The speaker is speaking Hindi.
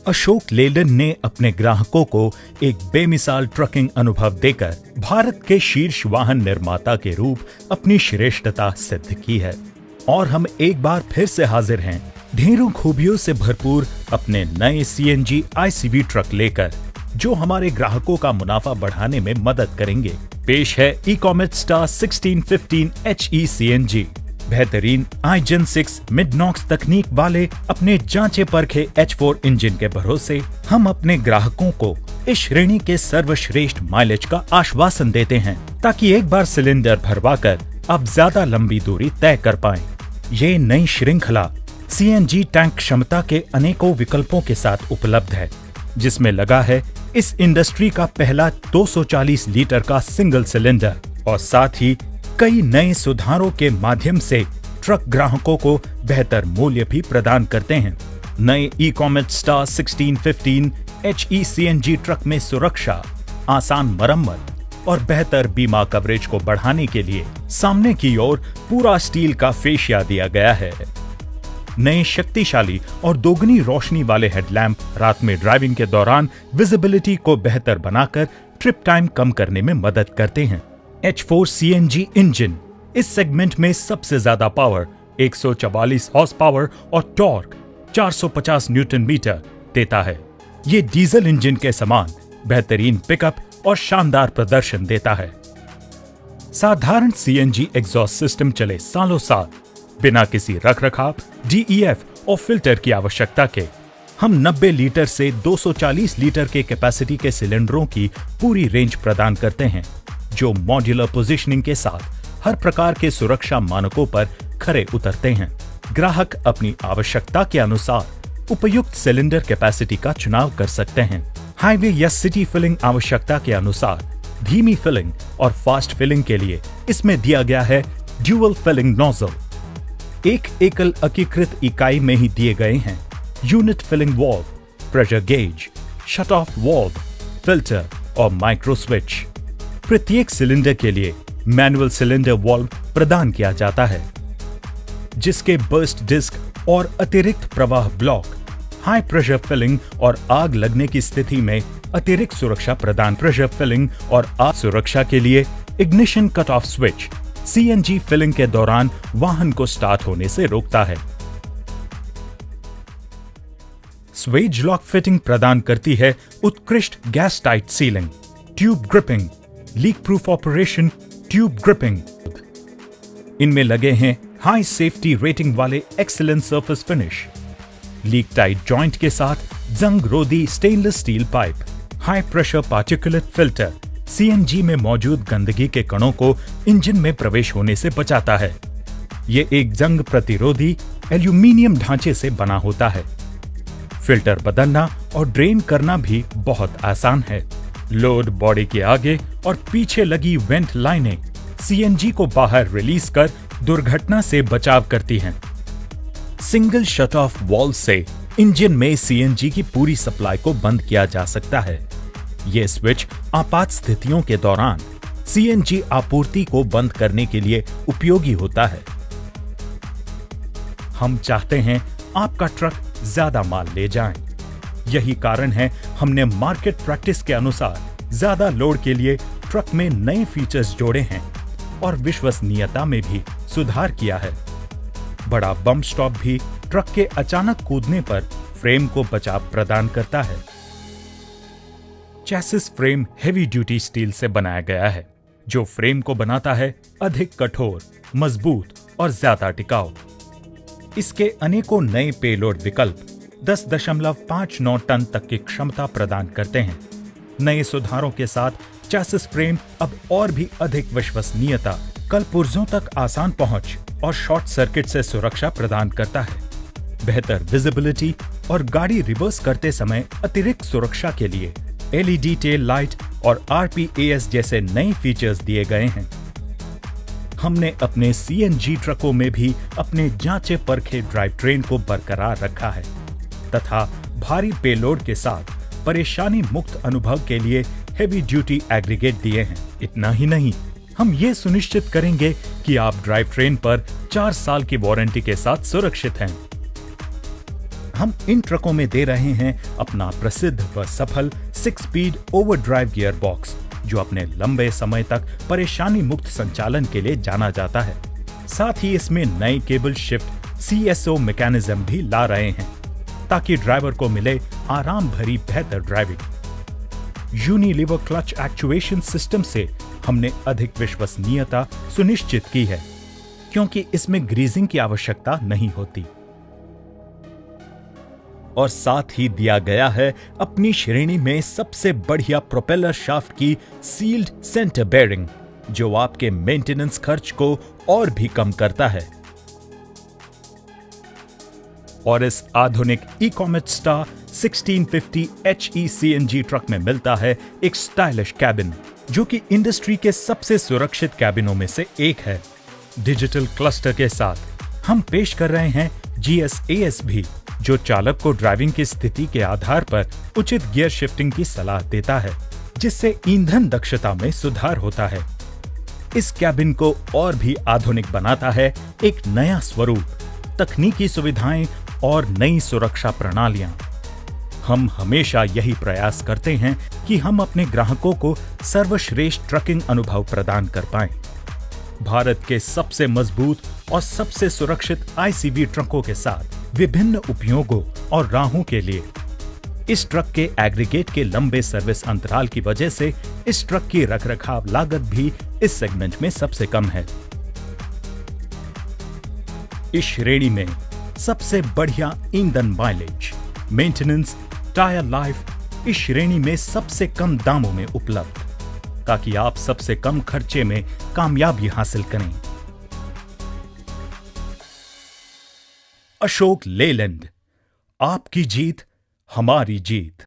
अशोक लेलैंड ने अपने ग्राहकों को एक बेमिसाल ट्रकिंग अनुभव देकर भारत के शीर्ष वाहन निर्माता के रूप अपनी श्रेष्ठता सिद्ध की है। और हम एक बार फिर से हाजिर हैं ढेरों खूबियों से भरपूर अपने नए सीएनजी आईसीवी ट्रक लेकर, जो हमारे ग्राहकों का मुनाफा बढ़ाने में मदद करेंगे। पेश है इकोमेट स्टार 1615 HE सीएनजी। बेहतरीन iGen 6 मिड नॉक्स तकनीक वाले अपने जांचे परखे H4 इंजन के भरोसे हम अपने ग्राहकों को इस श्रेणी के सर्वश्रेष्ठ माइलेज का आश्वासन देते हैं, ताकि एक बार सिलेंडर भरवाकर आप ज्यादा लंबी दूरी तय कर पाएं। ये नई श्रृंखला सीएनजी टैंक क्षमता के अनेकों विकल्पों के साथ उपलब्ध है, जिसमें लगा है इस इंडस्ट्री का पहला 240 लीटर का सिंगल सिलेंडर, और साथ ही कई नए सुधारों के माध्यम से ट्रक ग्राहकों को बेहतर मूल्य भी प्रदान करते हैं। नए इकोमेट स्टार 1615 HE सीएनजी ट्रक में सुरक्षा, आसान मरम्मत और बेहतर बीमा कवरेज को बढ़ाने के लिए सामने की ओर पूरा स्टील का फेशिया दिया गया है। नए शक्तिशाली और दोगुनी रोशनी वाले हेडलैम्प रात में ड्राइविंग के दौरान विजिबिलिटी को बेहतर बनाकर ट्रिप टाइम कम करने में मदद करते हैं। H4 सीएनजी इंजन इस सेगमेंट में सबसे ज्यादा पावर 144 हॉर्स पावर और टॉर्क 450 न्यूटन मीटर देता है। ये डीजल इंजन के समान बेहतरीन पिकअप और शानदार प्रदर्शन देता है। साधारण सीएनजी एग्जॉस्ट सिस्टम चले सालों साल बिना किसी रखरखाव, DEF और फिल्टर की आवश्यकता के। हम 90 लीटर से 240 लीटर के कैपेसिटी के सिलेंडरों की पूरी रेंज प्रदान करते हैं, जो मॉड्यूलर पोजीशनिंग के साथ हर प्रकार के सुरक्षा मानकों पर खरे उतरते हैं। ग्राहक अपनी आवश्यकता के अनुसार उपयुक्त सिलेंडर कैपेसिटी का चुनाव कर सकते हैं। हाईवे या सिटी फिलिंग आवश्यकता के अनुसार धीमी फिलिंग और फास्ट फिलिंग के लिए इसमें दिया गया है ड्यूअल फिलिंग नोजल। एक एकल एकीकृत इकाई में ही दिए गए हैं unit filling valve, pressure gauge, shut off valve, filter और माइक्रो स्विच। प्रत्येक सिलेंडर के लिए मैनुअल सिलेंडर वाल्व प्रदान किया जाता है, जिसके बर्स्ट डिस्क और अतिरिक्त प्रवाह ब्लॉक हाई प्रेशर फिलिंग और आग लगने की स्थिति में अतिरिक्त सुरक्षा प्रदान। प्रेशर फिलिंग और आग सुरक्षा के लिए ignition cut off switch CNG filling के दौरान वाहन को स्टार्ट होने से रोकता है। स्वेज लॉक फिटिंग प्रदान करती है उत्कृष्ट gas tight ceiling, tube gripping, leak proof operation, tube gripping. इनमें लगे हैं हाई सेफ्टी रेटिंग वाले excellent surface finish, leak tight joint के साथ जंग रोधी stainless steel pipe, high pressure particulate filter CNG में मौजूद गंदगी के कणों को इंजन में प्रवेश होने से बचाता है। ये एक जंग प्रतिरोधी एल्यूमीनियम ढांचे से बना होता है। फिल्टर बदलना और ड्रेन करना भी बहुत आसान है। लोड बॉडी के आगे और पीछे लगी वेंट लाइनें सीएनजी को बाहर रिलीज कर दुर्घटना से बचाव करती हैं। सिंगल शट ऑफ वाल्व से इंजन में सीएनजी की पूरी सप्लाई को बंद किया जा सकता है। यह स्विच आपात स्थितियों के दौरान सीएनजी आपूर्ति को बंद करने के लिए उपयोगी होता है। हम चाहते हैं आपका ट्रक ज्यादा माल ले जाए। यही कारण है हमने मार्केट प्रैक्टिस के अनुसार ज्यादा लोड के लिए ट्रक में नए फीचर्स जोड़े हैं और विश्वसनीयता में भी सुधार किया है। बड़ा बम स्टॉप भी ट्रक के अचानक कूदने पर फ्रेम को बचाव प्रदान करता है। Chassis frame heavy duty steel से बनाया गया है, जो फ्रेम को बनाता है अधिक कठोर, मजबूत और ज्यादा टिकाऊ। इसके अनेकों नए पेलोड विकल्प 10.59 टन तक की क्षमता प्रदान करते हैं। नए सुधारों के साथ चैसिस फ्रेम अब और भी अधिक विश्वसनीयता, कलपुर्जों तक आसान पहुंच और शॉर्ट सर्किट से सुरक्षा प्रदान करता है। बेहतर विजिबिलिटी और गाड़ी रिवर्स करते समय अतिरिक्त सुरक्षा के लिए LED टेल लाइट और RPAS जैसे नए फीचर्स दिए गए हैं। हमने अपने सीएनजी ट्रकों में भी अपने जांचे परखे ड्राइव ट्रेन को बरकरार रखा है तथा भारी पेलोड के साथ परेशानी मुक्त अनुभव के लिए हेवी ड्यूटी एग्रीगेट दिए हैं। इतना ही नहीं, हम ये सुनिश्चित करेंगे कि आप ड्राइव ट्रेन पर 4 साल की वारंटी के साथ सुरक्षित हैं। हम इन ट्रकों में दे रहे हैं अपना प्रसिद्ध व सफल 6 स्पीड ओवरड्राइव गियर बॉक्स, जो अपने लंबे समय तक परेशानी मुक्त संचालन के लिए जाना जाता है। साथ ही इसमें नई केबल शिफ्ट CSO मैकेनिज्म भी ला रहे हैं, ताकि ड्राइवर को मिले आराम भरी बेहतर driving. Unilever clutch actuation system से हमने अधिक विश्वसनीयता सुनिश्चित की है, क्योंकि इसमें ग्रीजिंग की आवश्यकता नहीं होती। और साथ ही दिया गया है अपनी श्रेणी में सबसे बढ़िया प्रोपेलर शाफ्ट की सील्ड सेंटर बेयरिंग, जो आपके मेंटेनेंस खर्च को और भी कम करता है। और इस आधुनिक इकोमेट स्टार 1650 HE CNG ट्रक में मिलता है एक स्टाइलिश कैबिन, जो कि इंडस्ट्री के सबसे सुरक्षित कैबिनों में से एक है। डिजिटल क्लस्टर के साथ हम पेश कर रहे हैं GSAS भी, जो चालक को ड्राइविंग की स्थिति के आधार पर उचित गियर शिफ्टिंग की सलाह देता है, जिससे ईंधन दक्षता में सुधार होता है। इस कैबिन को और भी आधुनिक बनाता है एक नया स्वरूप, तकनीकी सुविधाएं और नई सुरक्षा प्रणालियां। हम हमेशा यही प्रयास करते हैं कि हम अपने ग्राहकों को सर्वश्रेष्ठ ट्रकिंग अनुभव प्रदान कर पाएं। भारत के सबसे मजबूत और सबसे सुरक्षित ICV ट्रकों के साथ विभिन्न उपयोगों और राहों के लिए इस ट्रक के एग्रीगेट के लंबे सर्विस अंतराल की वजह से इस ट्रक की रखरखाव लागत भी इस सेगमेंट में सबसे कम है। इस श्रेणी में सबसे बढ़िया ईंधन माइलेज, मेंटेनेंस, टायर लाइफ इस श्रेणी में सबसे कम दामों में उपलब्ध, ताकि आप सबसे कम खर्चे में कामयाबी हासिल करें। अशोक लेलैंड, आपकी जीत हमारी जीत।